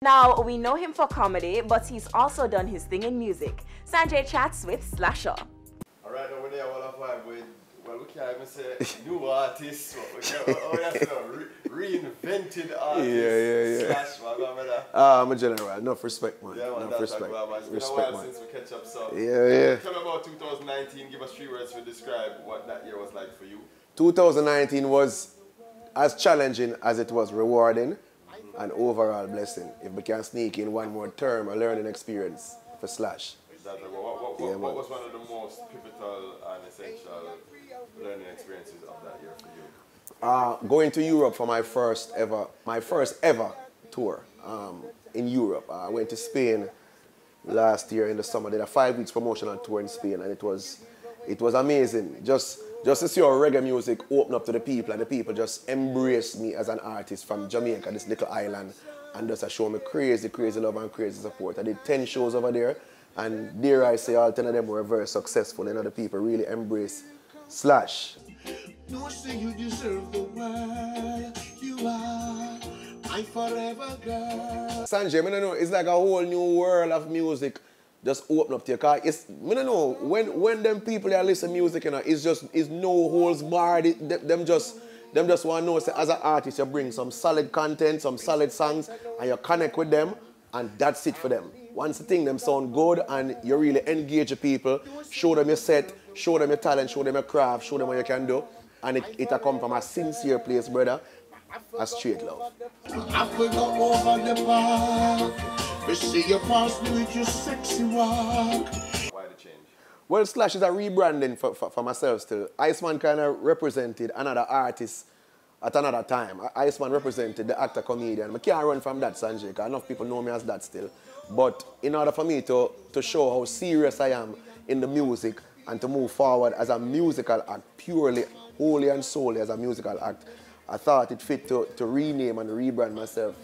Now, we know him for comedy, but he's also done his thing in music. Sanjay chats with Slasher. Alright, now we're there all of vibe with, well, we can't even say new artists, but we can, reinvented artists. I'm a general, enough respect, man. Yeah, man, enough that's respect. Well, man. It's been respect, a while man. since we catch up, so tell me about 2019, give us 3 words to describe what that year was like for you. 2019 was as challenging as it was rewarding. An overall blessing. If we can sneak in one more term, a learning experience for Slash. Exactly. What was one of the most pivotal and essential learning experiences of that year for you? Going to Europe for my first ever tour in Europe. I went to Spain last year in the summer. Did a 5 weeks promotional tour in Spain, and it was amazing. Just to see our reggae music open up to the people, and the people just embraced me as an artist from Jamaica, this little island, and just show me crazy, crazy love and crazy support. I did 10 shows over there, and dare I say all 10 of them were very successful, and the people really embraced Slash. No, say you deserve the world, you are my forever girl. Sanjay, I don't know, it's like a whole new world of music just open up to your car. It's, I don't know, when them people that listen to music, you know, it's no holds barred. Them just want to know, say, as an artist, you bring some solid content, some solid songs, and you connect with them, and that's it for them. Once the thing them sound good and you really engage the people, show them your set, show them your talent, show them your craft, show them what you can do, and it come from a sincere place, brother, a straight love. I will go over the bar. We see you pass me with your sexy walk. Why the change? Well, Slash is a rebranding for myself still. Iceman kind of represented another artist at another time. Iceman represented the actor comedian. I can't run from that, Sanjay, because enough people know me as that still. But in order for me to show how serious I am in the music and to move forward as a musical act, purely, wholly and solely as a musical act, I thought it fit to rename and rebrand myself.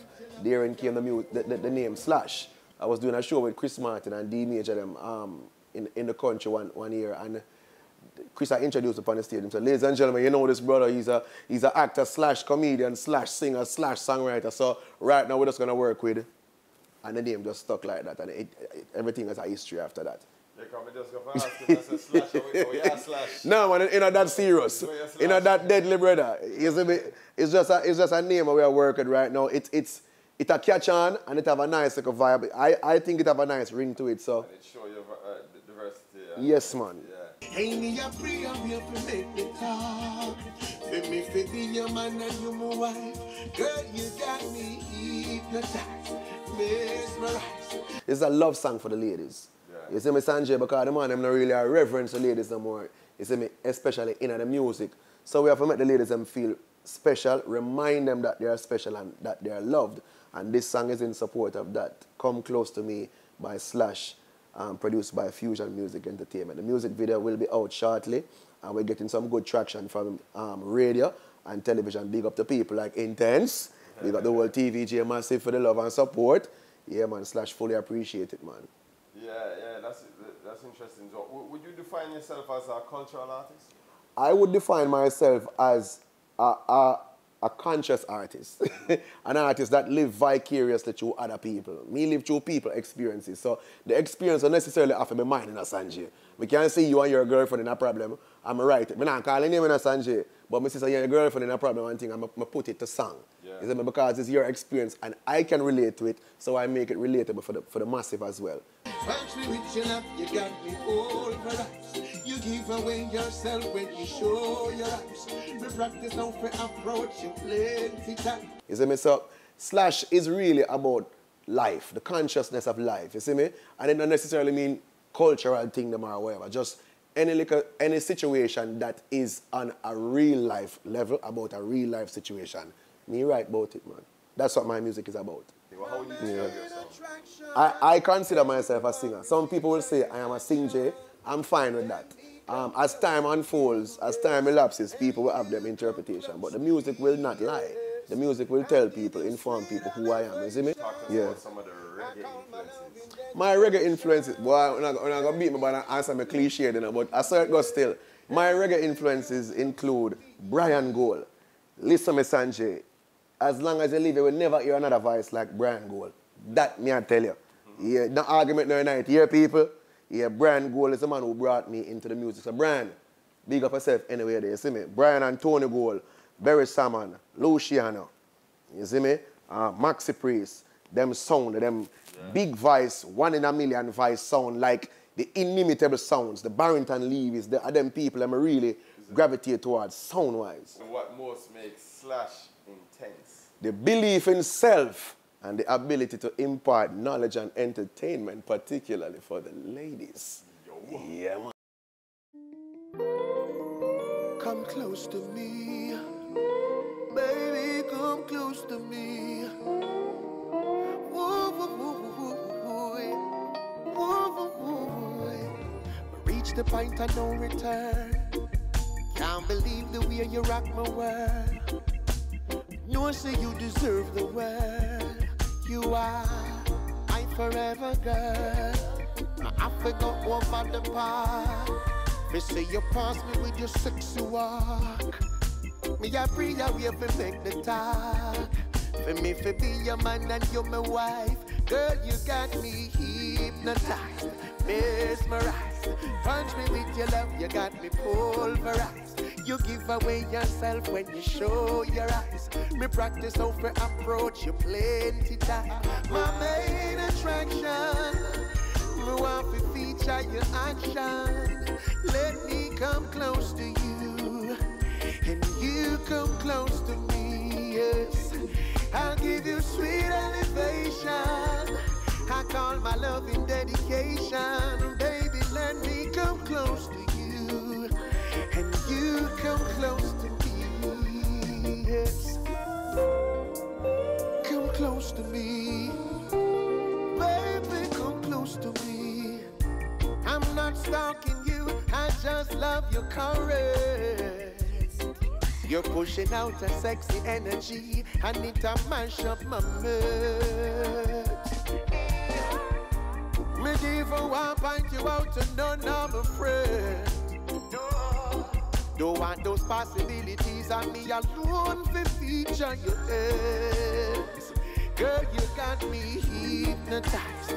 Therein came the name Slash. I was doing a show with Chris Martin and D Major them in the country one year, and Chris I introduced upon the stage. He said, "Ladies and gentlemen, you know this brother, he's an actor slash comedian slash singer slash songwriter. So right now we're just gonna work with," and the name just stuck like that, and everything has a history after that. They come and just go for ask if that's a Slash or yeah, Slash. No man, it's not that serious. It's not that deadly, brother. It's just a name we are working right now. It a catch on and it have a nice like, vibe. I think it have a nice ring to it. So. And it show your diversity. Yes, man. Yeah. Hey, me a pray I'm here to make the talk. Let me fit in your man and you my wife. Girl, you got me hypnotized, mesmerized. It's a love song for the ladies. Yeah. You see me, Sanjay, because the man them not really a reverence to ladies no more. You see me, especially in the music. So we have to make the ladies them feel special, remind them that they are special and that they are loved. And this song is in support of that. Come Close to Me by Slash, produced by Fusion Music Entertainment. The music video will be out shortly, and we're getting some good traction from radio and television. Big up to people like Intense. We got the whole TVJ massive for the love and support. Yeah, man, Slash fully appreciate it, man. Yeah, that's interesting. So, would you define yourself as a cultural artist? I would define myself as a conscious artist, an artist that live vicariously through other people. Me live through people experiences. So the experience don't necessarily have to be mine in a Sanjay. We can't see you and your girlfriend in a problem. I'm right. I'm not calling you in a Sanjay, but my sister and your girlfriend in a problem, one thing, I'm put it to song. Yeah. You see me? Because it's your experience and I can relate to it, so I make it relatable for the massive as well. You got me all you give away yourself when you show your eyes. We practice how to approach you plenty time. You see me? So Slash is really about life, the consciousness of life. You see me? And it don't necessarily mean cultural thing or whatever. Just any situation that is on a real life level, about a real life situation. Me write about it, man. That's what my music is about. Well, how would you describe yourself? I consider myself a singer. Some people will say I am a sing-jay. I'm fine with that. As time unfolds, as time elapses, people will have their interpretation. But the music will not lie. The music will tell people, inform people who I am. You see me? Talk to us about some of the reggae influences. My reggae influences, boy, I'm not going to beat me by answer my cliche, but I saw it go still. My reggae influences include Brian Gold. Listen me, Sanjay. As long as you live, you will never hear another voice like Brian Gold. That me I tell you. Yeah, no argument no night. Here people, yeah, Brian Gold is the man who brought me into the music. So Brian, big up yourself anyway there, you see me? Brian and Tony Gold, Barry Salmon, Luciano, you see me? Maxi Priest, them sound, them big voice, 1 in a million voice sound like the inimitable sounds, the Barrington Levy's, them people them really gravitate towards sound-wise. So what most makes Slash intense? The belief in self and the ability to impart knowledge and entertainment, particularly for the ladies. Yo. Yeah, man. Come close to me, baby, come close to me. Woo, woo, woo, woo, woo, woo, woo, woo. Reach the point of no return. Can't believe the way you rock my world. No, say you deserve the world. You are my forever girl. I forgot over the part. Me say you pass me with your sexy walk. Me a free away for make the talk. For me for be your man and you're my wife. Girl, you got me hypnotized, mesmerized. Punch me with your love, you got me pulverized. You give away yourself when you show your eyes. Me practice how to approach you plenty time. My main attraction, me want to feature your action. Let me come close to you, and you come close to me, yes. I'll give you sweet elevation. I call my love in dedication. Baby, let me come close to you, and you come close to me, yes. Come close to me, baby, come close to me. I'm not stalking you, I just love your courage. You're pushing out a sexy energy, I need to mash up my mood. Me even want to point you out to none of my friends. Don't want those possibilities, and me alone for feature your ex. Girl, you got me hypnotized,